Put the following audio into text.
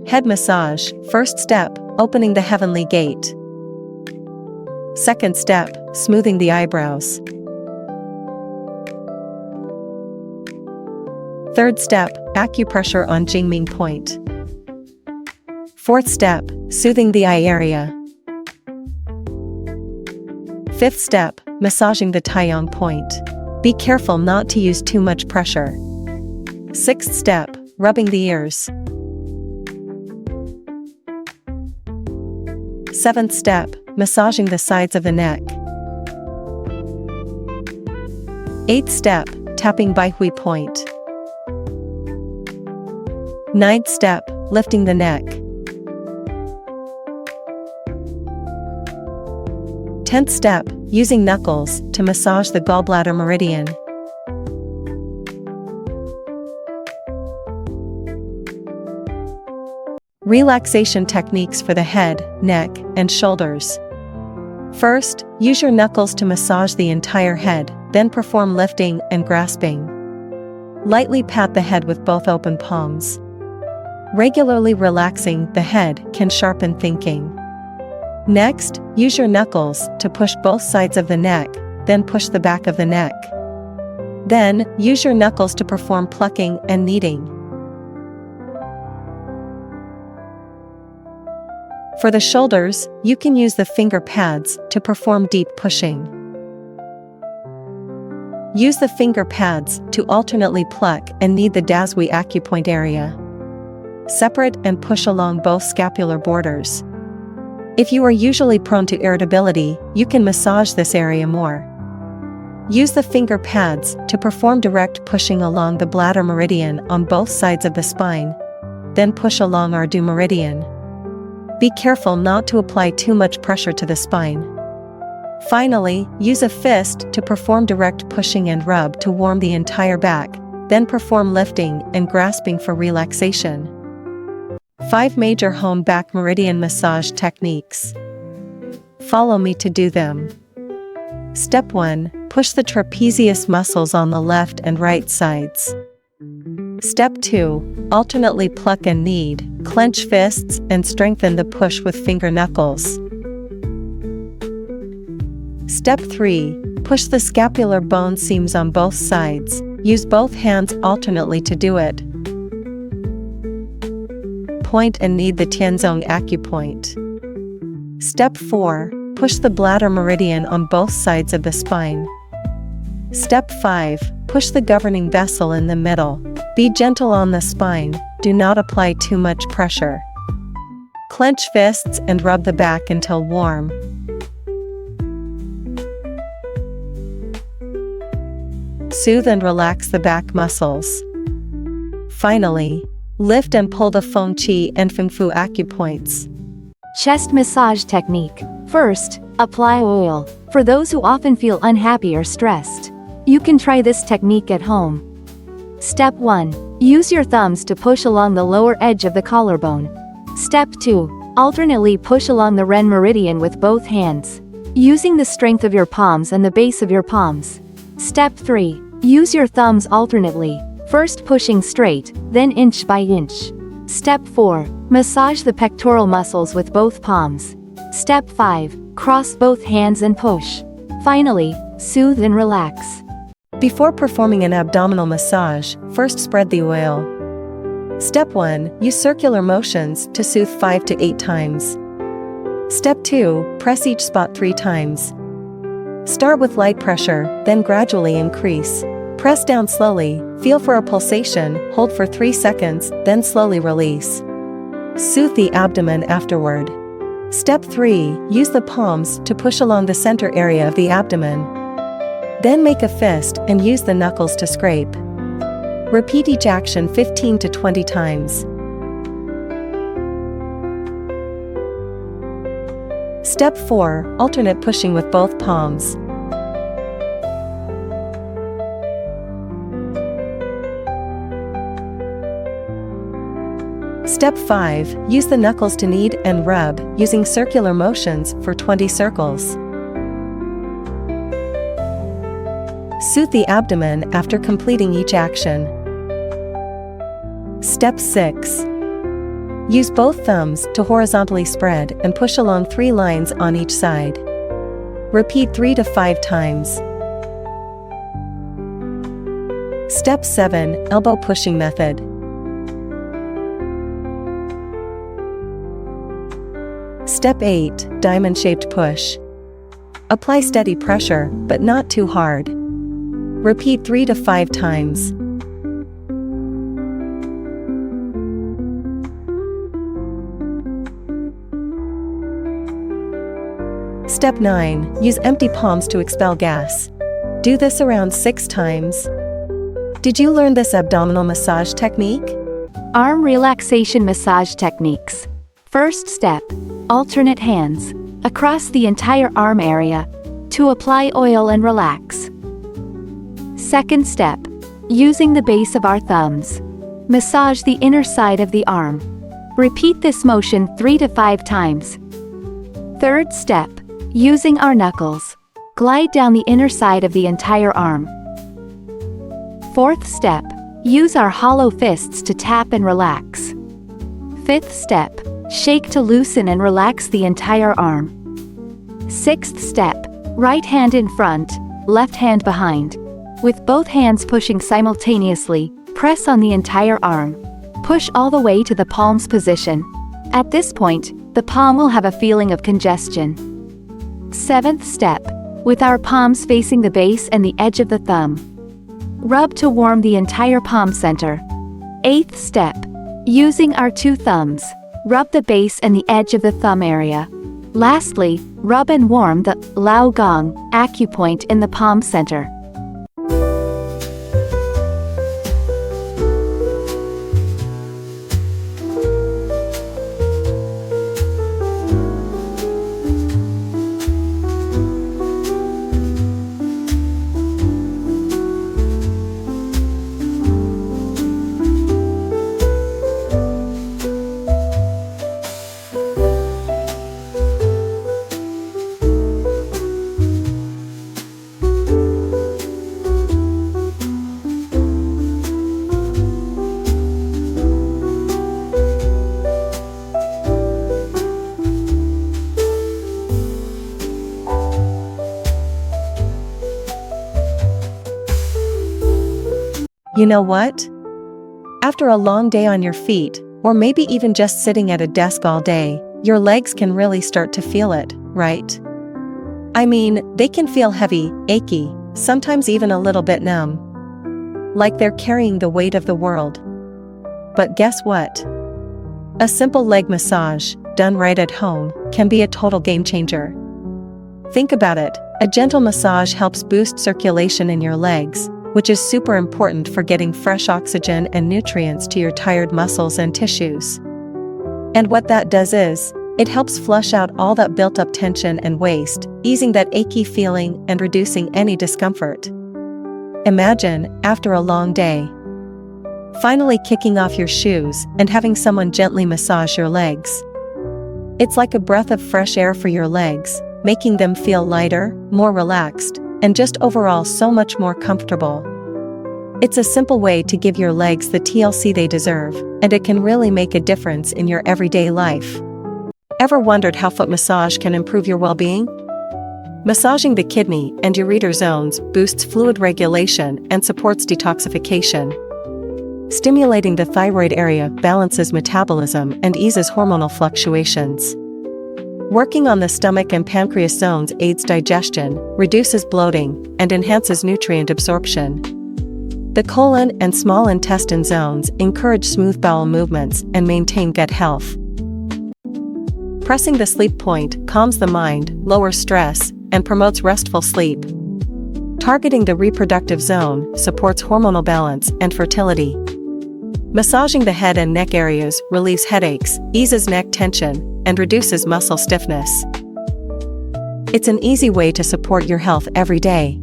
Head massage. First step, opening the heavenly gate. Second step, smoothing the eyebrows. Third step, acupressure on Jingming point. Fourth step, soothing the eye area. Fifth step, massaging the Taiyang point. Be careful not to use too much pressure. Sixth step, rubbing the ears. Seventh step, massaging the sides of the neck. Eighth step, tapping Bai Hui point. Ninth step, lifting the neck. 10th step, using knuckles to massage the gallbladder meridian. Relaxation techniques for the head, neck, and shoulders. First, use your knuckles to massage the entire head, then perform lifting and grasping. Lightly pat the head with both open palms. Regularly relaxing the head can sharpen thinking. Next, use your knuckles to push both sides of the neck, then push the back of the neck. Then, use your knuckles to perform plucking and kneading. For the shoulders, you can use the finger pads to perform deep pushing. Use the finger pads to alternately pluck and knead the Dasui acupoint area. Separate and push along both scapular borders. If you are usually prone to irritability, you can massage this area more. Use the finger pads to perform direct pushing along the bladder meridian on both sides of the spine, then push along Ardu meridian. Be careful not to apply too much pressure to the spine. Finally, use a fist to perform direct pushing and rub to warm the entire back, then perform lifting and grasping for relaxation. 5 major home back meridian massage techniques. Follow me to do them. Step 1. Push the trapezius muscles on the left and right sides. Step 2. Alternately pluck and knead, clench fists and strengthen the push with finger knuckles. Step 3. Push the scapular bone seams on both sides. Use both hands alternately to do it. Point and knead the Tianzong acupoint. Step 4. Push the bladder meridian on both sides of the spine. Step 5. Push the governing vessel in the middle. Be gentle on the spine, do not apply too much pressure. Clench fists and rub the back until warm. Soothe and relax the back muscles. Finally, lift and pull the Feng Qi and Feng Fu acupoints. Chest massage technique. First, apply oil. For those who often feel unhappy or stressed, you can try this technique at home. Step 1. Use your thumbs to push along the lower edge of the collarbone. Step 2. Alternately push along the Ren meridian with both hands, using the strength of your palms and the base of your palms. Step 3. Use your thumbs alternately, first pushing straight, then inch by inch. Step 4. Massage the pectoral muscles with both palms. Step 5. Cross both hands and push. Finally, soothe and relax. Before performing an abdominal massage, first spread the oil. Step 1. Use circular motions to soothe 5 to 8 times. Step 2. Press each spot 3 times. Start with light pressure, then gradually increase. Press down slowly, feel for a pulsation, hold for 3 seconds, then slowly release. Soothe the abdomen afterward. Step 3. Use the palms to push along the center area of the abdomen. Then make a fist and use the knuckles to scrape. Repeat each action 15 to 20 times. Step 4. Alternate pushing with both palms. Step 5. Use the knuckles to knead and rub, using circular motions for 20 circles. Soothe the abdomen after completing each action. Step 6. Use both thumbs to horizontally spread and push along 3 lines on each side. Repeat 3 to 5 times. Step 7. Elbow pushing method. Step 8. Diamond-shaped push. Apply steady pressure, but not too hard. Repeat 3 to 5 times. Step 9. Use empty palms to expel gas. Do this around 6 times. Did you learn this abdominal massage technique? Arm relaxation massage techniques. First step. Alternate hands across the entire arm area to apply oil and relax. Second step. Using the base of our thumbs. Massage the inner side of the arm. Repeat this motion 3 to 5 times. Third step. Using our knuckles. Glide down the inner side of the entire arm. Fourth step. Use our hollow fists to tap and relax. Fifth step. Shake to loosen and relax the entire arm. Sixth step. Right hand in front, left hand behind. With both hands pushing simultaneously, press on the entire arm. Push all the way to the palms position. At this point, the palm will have a feeling of congestion. Seventh step. With our palms facing the base and the edge of the thumb. Rub to warm the entire palm center. Eighth step. Using our 2 thumbs. Rub the base and the edge of the thumb area. Lastly, rub and warm the Lao Gong acupoint in the palm center. You know what? After a long day on your feet, or maybe even just sitting at a desk all day, your legs can really start to feel it, right? I mean, they can feel heavy, achy, sometimes even a little bit numb. Like they're carrying the weight of the world. But guess what? A simple leg massage, done right at home, can be a total game changer. Think about it, a gentle massage helps boost circulation in your legs, which is super important for getting fresh oxygen and nutrients to your tired muscles and tissues. And what that does is, it helps flush out all that built-up tension and waste, easing that achy feeling and reducing any discomfort. Imagine, after a long day, finally kicking off your shoes and having someone gently massage your legs. It's like a breath of fresh air for your legs, making them feel lighter, more relaxed, and just overall so much more comfortable. It's a simple way to give your legs the TLC they deserve, and it can really make a difference in your everyday life. Ever wondered how foot massage can improve your well-being? Massaging the kidney and ureter zones boosts fluid regulation and supports detoxification. Stimulating the thyroid area balances metabolism and eases hormonal fluctuations. Working on the stomach and pancreas zones aids digestion, reduces bloating, and enhances nutrient absorption. The colon and small intestine zones encourage smooth bowel movements and maintain gut health. Pressing the sleep point calms the mind, lowers stress, and promotes restful sleep. Targeting the reproductive zone supports hormonal balance and fertility. Massaging the head and neck areas relieves headaches, eases neck tension, and reduces muscle stiffness. It's an easy way to support your health every day.